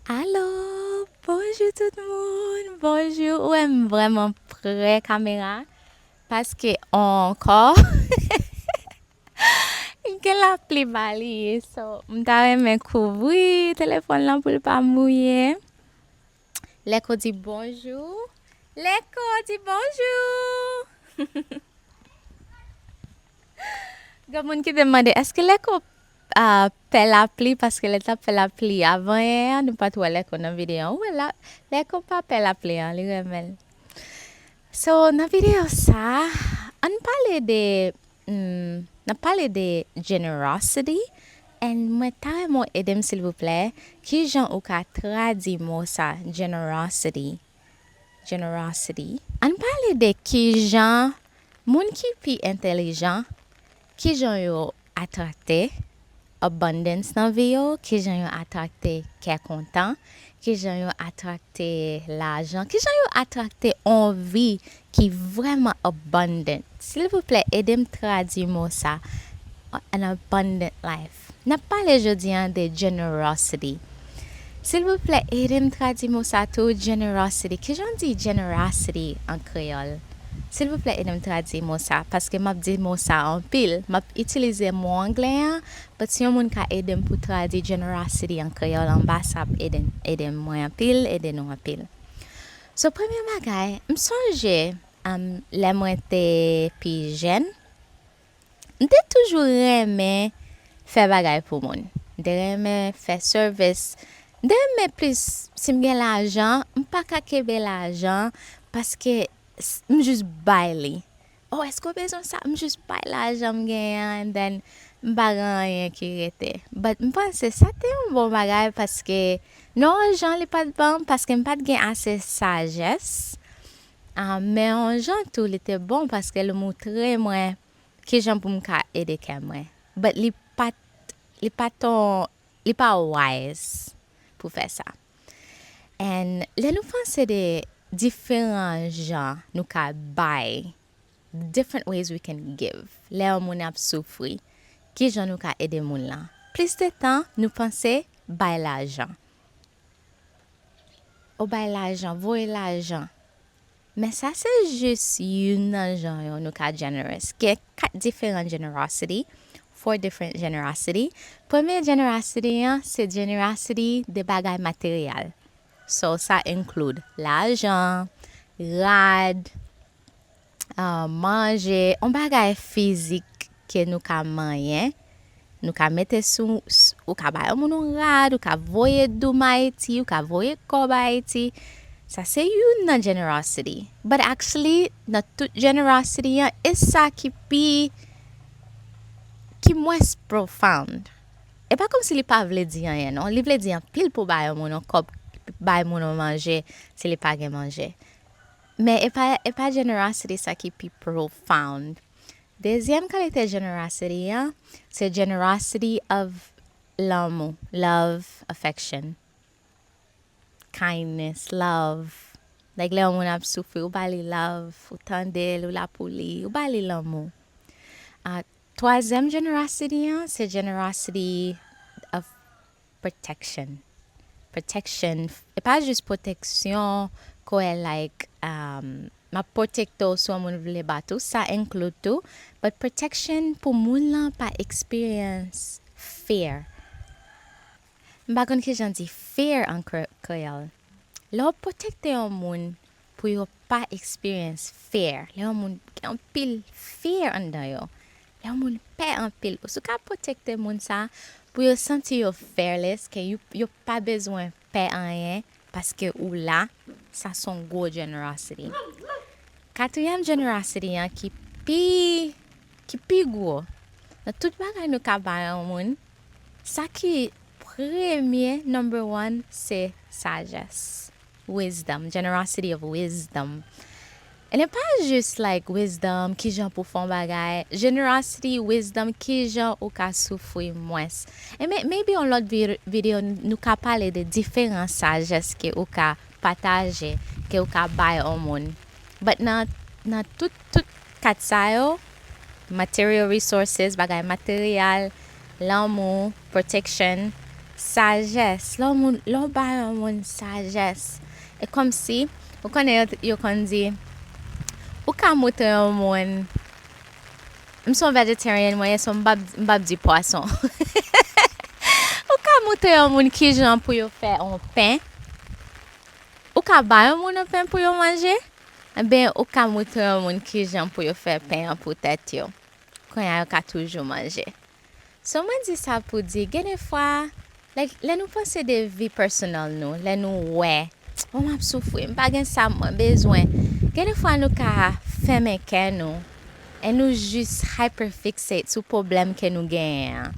Allô, bonjour tout le monde, bonjour. Ouais, vraiment prêt caméra parce que encore que la pluie bali, so m'ta me couvrir téléphone là pour pas mouiller. L'écho dit bonjour. L'écho dit bonjour. Gamoun qui demande est-ce que l'écho fait la pluie parce que l'état fait la pluie avant hier, nous pas trouver l'écho dans la vidéo. Ouais là, l'écho pas fait la pluie, hein, les remel. So, na video sa, an pale de generosity, and mwen ta mo edem s'il vous plaît, ki jan ou ka tradi mo sa, generosity. Generosity. An pale de ki jan, moun ki pi intelligent, ki jan yo atrakte abundance nan vi yo, ki jan yo atrakte ke kontan, ki jan yo atrakte l'argent, ki jan yo atrakte envie qui vraiment abundant. S'il vous plaît, aidez-moi traduire moi ça. An abundant life. N'a pas les jeudi de generosity. S'il vous plaît, aidez-moi traduire moi ça tout generosity. Qu'est-ce qu'on dit generosity en créole? S'il vous plaît, aidez-moi traduire moi ça parce que m'a dit moi ça en pile. M'a utilisé mon anglais, mais si on moun ka aidem pour traduire generosity en créole en bas ça aidez-moi en pile, aidez-nous en pile. So premier bagay, m'songe le mwen te pi jen, m'te toujou reme fè bagay pou moun. M'te reme fè service. M'te reme plus si m'gen l'argent, m'pa ka kebe l'argent paske m'jus bay li. Oh, est-ce bezon sa? M'jus bay l'argent m'gen and then m'pa ranyen ki rete. But m'pense sa te yon bon bagay paske non argent li pat bon paske m'pat gen ase sagesse. Mais en gens tout était bon parce que le montre moi que j'en pour me aider que moi. But li pas wise pour faire ça. And les nous pensons de différents gens nous ka buy different ways we can give. Les on a souffri qui gens nous ka aider moun là. Plus de temps nous penser buy l'argent. Ou buy l'argent, voyer l'argent. Mais ça, c'est juste une genre, nous cas generous. Il y a 4 différentes generosity, 4 different generosity. Première generosity, c'est generosity de bagages matériels. So, ça inclut l'argent, rad, manger, un bagage physique que nous ka manger. Nous ka mettre sous, ou ka bay un rad, ou ka voyer du Haïti, ou ka voyer kob Haïti. Ça c'est une generosity. But actually, not toute generosity is ça qui moins profound. Et pas comme si li pas vle di rien, non? Li vle di an pile pour bay mon kop, bay mon manger, si li pas gen manger. Mais et pas generosity ça qui profound. Deuxième qualité generosity, c'est generosity of l'amour, love, affection. Kindness, love. Like le moun ap souffri, ou bali love, ou tendel, ou la pou li, ou bali l'amour. Troisième generosity, c'est generosity of protection. Protection, et pas juste protection, quoi like, ma protecto so moun vle batou, ça inclut tout, but protection pour moun lan pa experience fear. M'bakon ki jan di fear en créole. L'on protecte un moun pour yo pas experience fear. Le moun gen pile fear en dan yo. Le moun pe en pile. Ou sou ka protecte moun sa pour yo senti yo fearless que yo pas besoin pe en rien parce que ou là ça son go generosity. Quatrième generosity qui pi gros. Dans tout bagay nou ka bay an moun, ça qui premier, number one, c'est sagesse. Wisdom, generosity of wisdom. Et n'est pas juste like wisdom, qui j'en pour fond bagay. Generosity, wisdom, qui j'en ou ka souffrir moins. Et maybe en l'autre vidéo, nous ka parler de différentes sagesses que ou ka partager, que ou ka bay au monde. But nan tout kat sa yo, material resources, bagay material, l'amour, protection, Sagesse. L'on ba yon moun sagesse. E kom si, ou konen yo kon di, ou ka moute yon moun, m son vegetarian mwen, so mbab di poisson. Ou ka moute yon moun ki jan pou yo fe yon pen, ou ka ba yon moun yon pen pou yo manje, ben ou ka moute yon moun ki jan pou yo fe pen pou tet yo. Konya yo ka toujou manje. So mwen di sa pou di, gen de fwa, like, le nou pense de vi personal nou, le nou we, on ap soufwe, mpa gen sa mwen bezwen. Gen de fwa nou ka feme ke nou, e nou jis hyperfixate sou problem ke nou gen.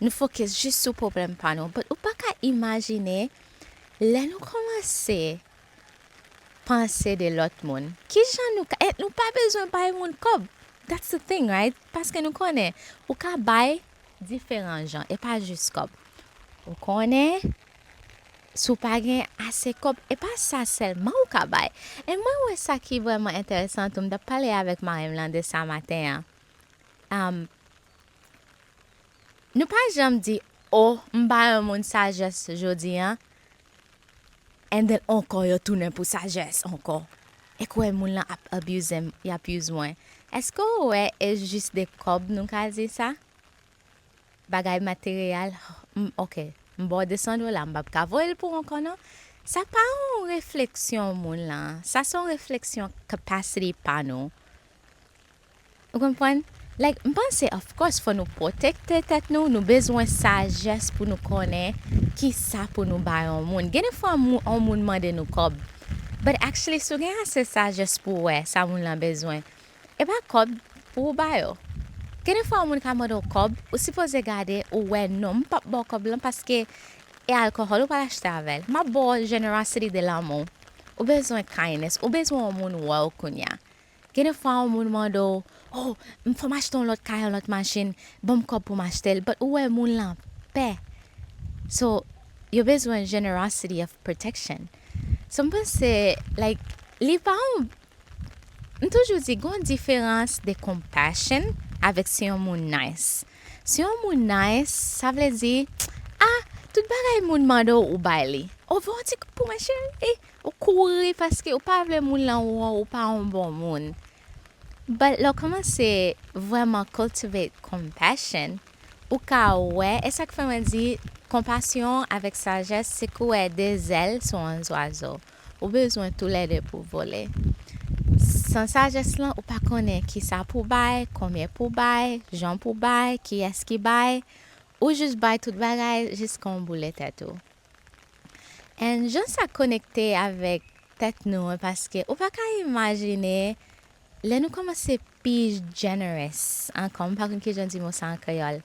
Nou focus jis sou problem pa nou. But ou pa ka imagine, le nou komanse pense de lot moun. Ki jan nou ka, nou pa bezwen bay moun kob. That's the thing, right? Paske nou konen, ou ka bay diferent jan, e pa jis kob. Ou konen, sou pa gen ase kob, e pa sa selman ou ka bay. E mwen wè sa ki vwèman interesant, ou mda pale avèk Marim lan de sa maten. Nou pa jam di, mba yon moun sages jodi, and then anko yo tounen pou sages, anko. E kwe moun lan ap abuse mwen. Esko wè e jist de kob nou ka zi sa? Bagay materyal, ok, mbo $200, mbap ka voyel pou anko non? Sa pa yon refleksyon moun lan. Sa son refleksyon capacity pa nou. Ou kompwen? Like, mpense, of course, fò nou protekte tet nou, nou bezwen sages pou nou konen ki sa pou nou bayon moun. Gene fò an moun mande nou kob. But actually, sou gen ase sages pou we, sa moun lan bezwen. E ba kob pou bayo. Gene fò an moun ka mando kob, ou sipoze gade ou we non, mpap bo kob lan, paske e alkohol ou pa l'achete avel. Ma bo generosity de l'amon. Ou bezwen kindness, ou bezwen an moun wow kunya. Gene fwa an moun mando, mfo m'acheton lot kayan lot machin, bom kob pou m'achetel, but ouwe moun lan pe. So, yo bezwen generosity of protection. So, mpense, like, li pa an, mtoujou di, gon diferans de compassion avek si yon moun nice. Si yon moun nice, sa vle di, tout bagay moun mando ou bay li. Ou vwoti pou machin, ou kouri paske ou pa vle moun lan ou pa an bon moun. But lo komanse vwèman cultivate compassion, ou ka wè, e sak fè mwen di, compassion avèk sagesse, se kou wè de zel sou an zoazo. Ou bezwen tou lede pou vole. San sagesse lan, ou pa konen ki sa pou bay, komye pou bay, jan pou bay, ki eski bay, ou jis bay tout bagay, jis kon boule tetou. En jan sa konekte avèk tet nou, paske ou pa ka imagine, le nou komanse pi generous, kom pa kon ki jan di mo san kreyol,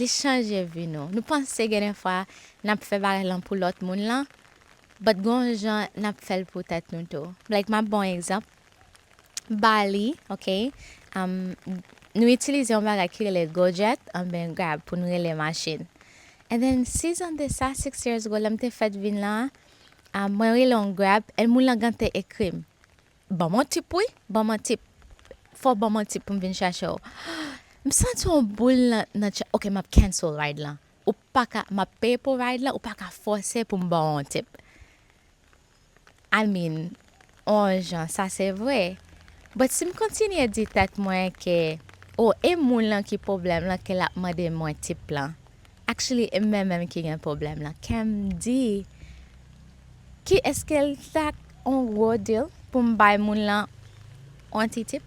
li chanje vi nou. Nou panse genen fwa, nap fe bagay lan pou lot moun lan, but gon jan nap fel pou tet nou tou. Like, ma bon ekzamp, Bali, ok, nou itilize yon bagay ki rele Gojek, an ben Grab pou nou rele machin. And then, 6 an de sa, 6 years ago, lam te fet vin lan, mwen rele yon Grab, el moun lan gante ekrim. Ban mon tip oui, ban mon tip. Fò ban mon tip pou m vin chache ou. M santi yon boule nan chache, ok, map cancel ride lan. Ou pa ka, map pay pou ride lan, ou pa ka force pou m ban mon tip. I mean, jan, sa se vwe. But si m kontinye di tet mwen ke, e moun lan ki problem lan ke la made mwen tip lan. Actually, e mwen ki gen problem lan. Kem di, ki eske l tak on go deal pou m bay moun lan anti-tip?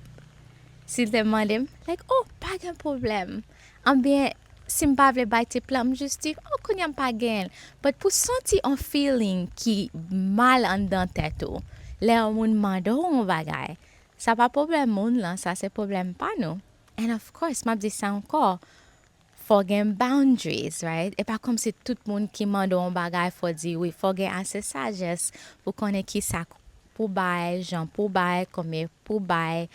Si te mandem, like, pa gen problem. Ambyen, si m pa vle bay tip lan, m just di, kounyam pa gen. But pou senti an feeling ki mal an dan tetou, le an moun mando an bagay, sa pa problem moun lan, sa se problem pa nou. And of course, map di sa ankor, fò gen boundaries, right? E pa kom si tout moun ki mando an bagay fò di, oui, fò gen ase sagesse, pou konen ki sa pou bay, jan pou bay, kome pou bay,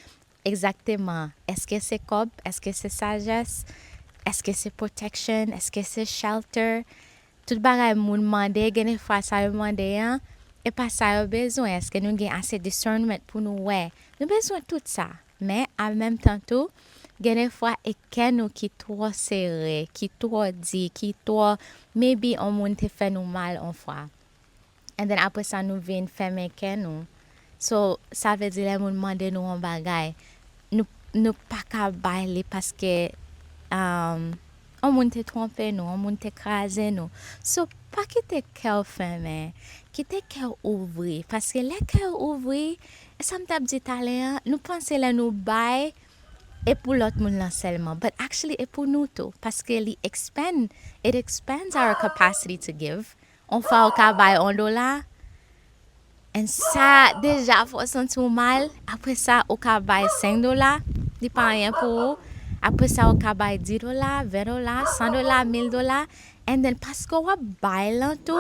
exactement. Eske se kob? Eske se sagesse? Eske se protection? Eske se shelter? Tout bagay moun mande, gene fwa sa yo mande yan, e pa sa yo bezwen. Eske nou gen ase discernment pou nou we. Nou bezwen tout sa. Men, an menm tan tou, gen de fwa e ken nou ki tro serré, ki tro di, ki tro, maybe on moun te fè nou mal on fwa. And then apre sa nou vin fèmè ken nou. So, sa ve di le moun mande nou an bagay. Nou pa ka bay li paske on moun te trompe nou, on moun te kraze nou. So, pa ki te kèw fèmè, ki te kèw ouvri. Paske le kèw ouvri, sa mtap di talen, nou panse le nou bay, et pour l'autre monde là seulement, but actually et pour nous tout, parce que it expands our capacity to give. On fait au cabay $1, et ça déjà faut sentir mal. Après ça au cabay $5, n'est pas rien pour vous. Après ça au cabay $10, $20, $100, $1000, and then parce qu'on va bailler là tout,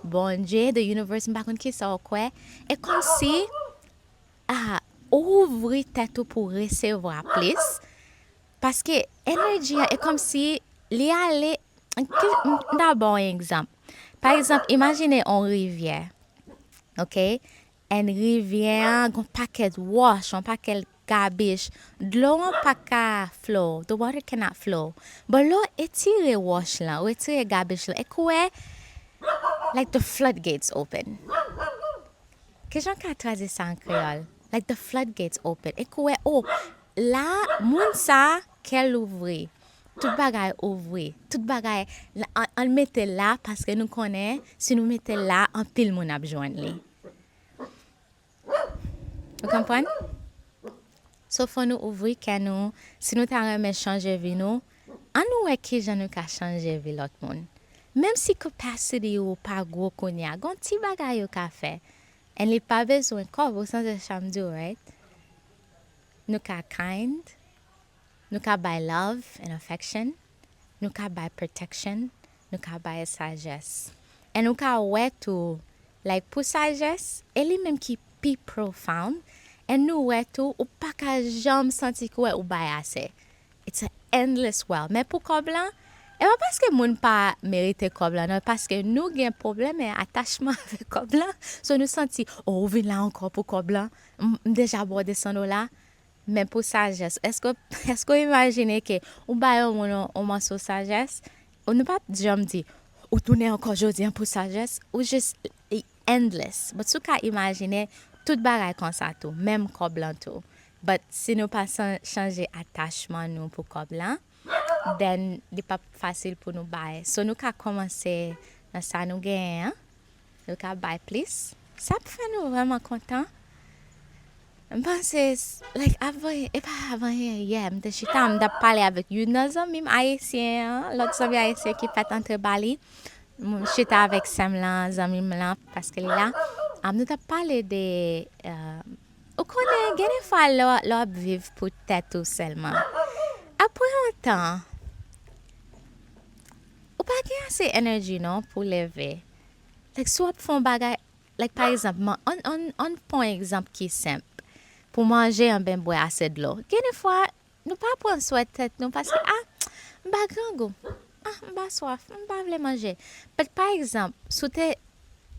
bon Dieu, the universe m'a contre qui ça quoi, et comme si ouvrir tête pour recevoir plus parce que énergie est comme si li aller d'abord un exemple. Par exemple, imaginez une rivière. OK? Une rivière, un paquet de wash, un paquet de garbage. De l'eau n'a pas qu'à flow. The water cannot flow. But l'eau étire wash là, ou étire garbage là. Et quoi? Like the floodgates open. Qu'est-ce qu'on traduit ça en créole? Like the floodgates open. Et quoi? Oh, là, moun sa, qu'elle ouvre. Tout bagay ouvre. Tout bagay, on mette là parce que nous connaissons, si nous mettons là, un pile moun ap joindre li. Vous comprenez? So, faut nous ouvrir que nous, si nous t'arrêtons changer vie nous, on nous est qui j'en ka changer vie l'autre monde. Même si capacity ou pas gros konya, gon ti bagay yo ka fait. And li pa bezwen ko, vous sens chamdi, right? Nou ka kind, nou ka by love and affection, nou ka by protection, nou ka by sagesse. And nou ka wè tou, like pou sagesse, eli menm ki pi profound, and nou wè tou, ou pa ka jam santi kwe ou bay ase. It's an endless well. Mais pou kob lan, et pas parce que moun pas mérite kob lan, non, parce que nous gen problème et attachement avec kob lan. So nous senti, oh, vin là encore pour kob lan, déjà abordé $100. Mais pour sagesse, est-ce que imaginez que ou ba on morceau sagesse, on ne pas jamais dit, ou tourner encore aujourd'hui pour sagesse, ou juste endless. But sou ka imaginer tout bagay comme ça tout, même kob lan tout. But si nous pas changer attachement nous pour kob lan, then li pas facile pour nous buy. So nous ka commencer dans ça nous gain, hein? Nous ka buy plus. Ça fait nous vraiment content. Je pense like avant hier, m'te chita m'da parler avec une zami haïtien, l'autre zami haïtien qui fait entre Bali. Chita avec Sam là, zami là parce que là, nous t'a parlé de ou connaît gen fois l'op vivre pour tête tout seulement. Après un temps, ou pas gen assez énergie non pour lever. Like soit font bagay, like par exemple, on prend un exemple qui est simple. Pour manger un ben boire assez de l'eau. Gen fois, nous pas prendre soin tête nous parce que m'ba grand goût. M'ba soif, m'ba vle manger. But par exemple, soute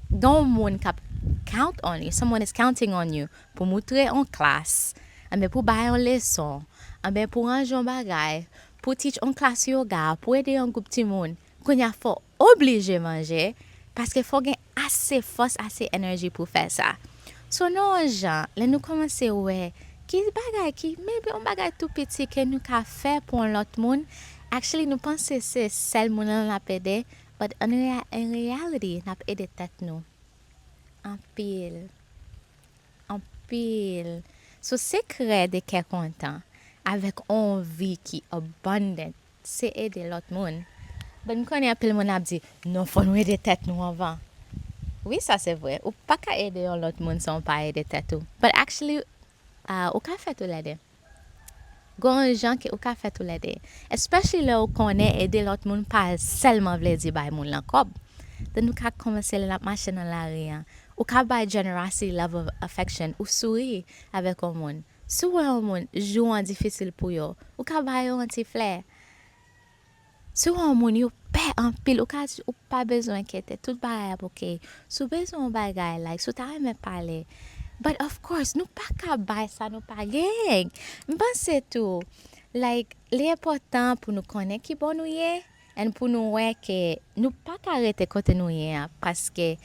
don moun kap count on you, someone is counting on you pour montrer en classe, mais pour bailler en leçon, mais pour ranger un bagay, pour teach en classe yoga, pour aider un groupe de monde, qu'on y a faut obligé manger parce que faut gen assez force, assez énergie pour faire ça. So non gens, là nous commencer ouais, qui bagay qui maybe un bagay tout petit que nous ka faire pour l'autre monde, actually nous penser c'est seul monde n'a aider, but in reality n'a aider tête nous. En pile. So secret de qu'est content avec envie qui abondant, c'est aider l'autre monde. Ben nous connaît appel mon a dit non faut nous aider tête nous avant. Oui, ça c'est vrai. Ou pas qu'à aider l'autre monde sans pas aider tête tout. But actually ou ka fait tout l'aider. Gon gens qui ou ka fait tout l'aider. Especially là où connaît aider l'autre monde pas seulement vle dire bay moun lan kob. Dan nous ka commencer la machine dans la rien. Ou ka bay generosity, love of affection ou sourire avec un monde. Souvent un monde jouant difficile pour yo. Ou ka bay un petit flair. Souvent moun yo paix en pile ou pas besoin inquiéter tout bagay OK. Sou besoin bagay like sou ta aime parler. But of course nous pas ka bay ça nous pas gang. M'pense tout Like, l'important pour nous connaître qui bon nous est, et pour nous ouais que nous pas arrêter côté nous est, parce que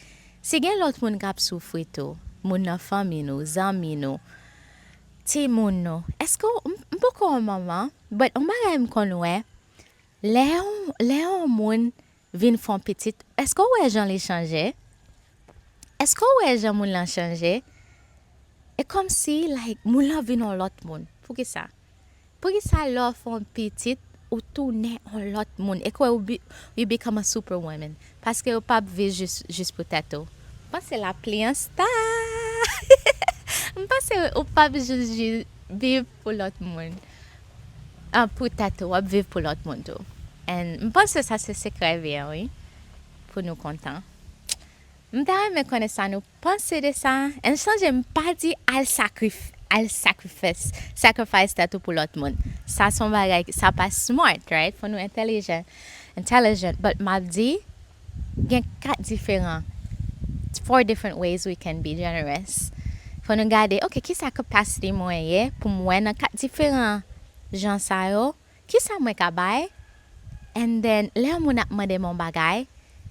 si gen l'autre monde qui souffre tout, mon nan famille nous, amis nous, ti moun nous, est-ce que beaucoup un maman, but on va même connaître, Léon moun vin font petit, est-ce que ouais Jean les changer? Est-ce que ouais Jean moun l'en changer? Et comme si like moun la vin en l'autre monde. Pour que ça? Pour que ça leur font petit ou tourner en l'autre monde et quoi you become a superwoman parce que ou pas vivre juste pour tato. Pense la pliant star. Pense ou pas juste vivre pour l'autre monde. Ah pour tato, ou vivre pour l'autre monde. Et je pense que ça c'est secret bien oui pour nous contents. M'ta me connaît ça nous penser de ça. Et changer pas dit al sacrifice tatou pour l'autre monde. Ça son bagay, ça pas smart, right? Faut nous intelligent. But m'a dit il y a four different ways we can be generous. Faut nous garder, OK, qui sa capacity moyen pour moi dans quatre différents gens ça yo, qui ça moi ka bay? And then là mon a demandé mon bagay.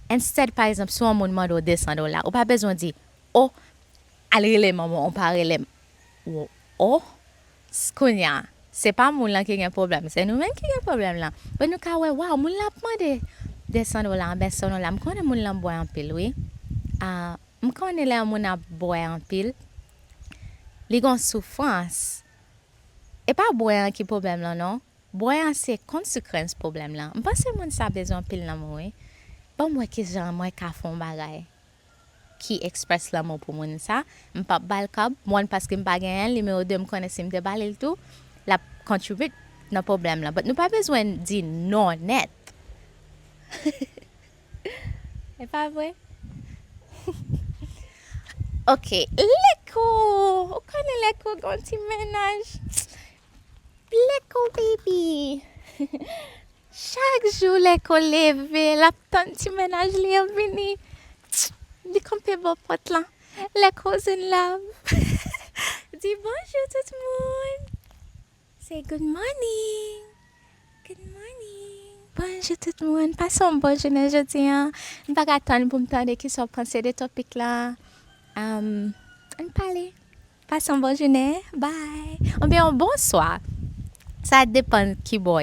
Instead, par exemple, si on me demande $200, ou pas besoin de dire, oh, allez les maman, on parle les. Oh, skounya, c'est pas moun là qui a un problème, c'est nous-mêmes qui a un problème là. Mais nous, quand wow, moun la demandé $200, ben son là, m'connais moun la boire en pile, oui. M'connais là moun a boire en pile. Li gon souffrance. Et pas boire qui problème là, non? Boire c'est conséquence problème là. M'pense moun ça besoin pile là, oui. Bon moi qui genre moi ka font bagay qui express l'amour pour moun ça m'pa bal kab moi parce que m'pa gagner numéro 2 me connaisse me balé tout la contribute no problème là but nous pas besoin dire non net. C'est pas vrai? OK, l'écho. On connaît l'écho quand tu ménages. L'écho baby. Chaque jour, l'école lève, la petite ménage li est venu. Li compte bon pote là. L'école in love. Dis bonjour tout le monde. Say good morning. Good morning. Bonjour tout le monde. Passons une bonne journée aujourd'hui. Je vais attendre pour me tendre qui sont pensés des topics là. On parle. Passons une bonne journée. Bye. Ou bien un bonsoir. Ça dépend qui boit.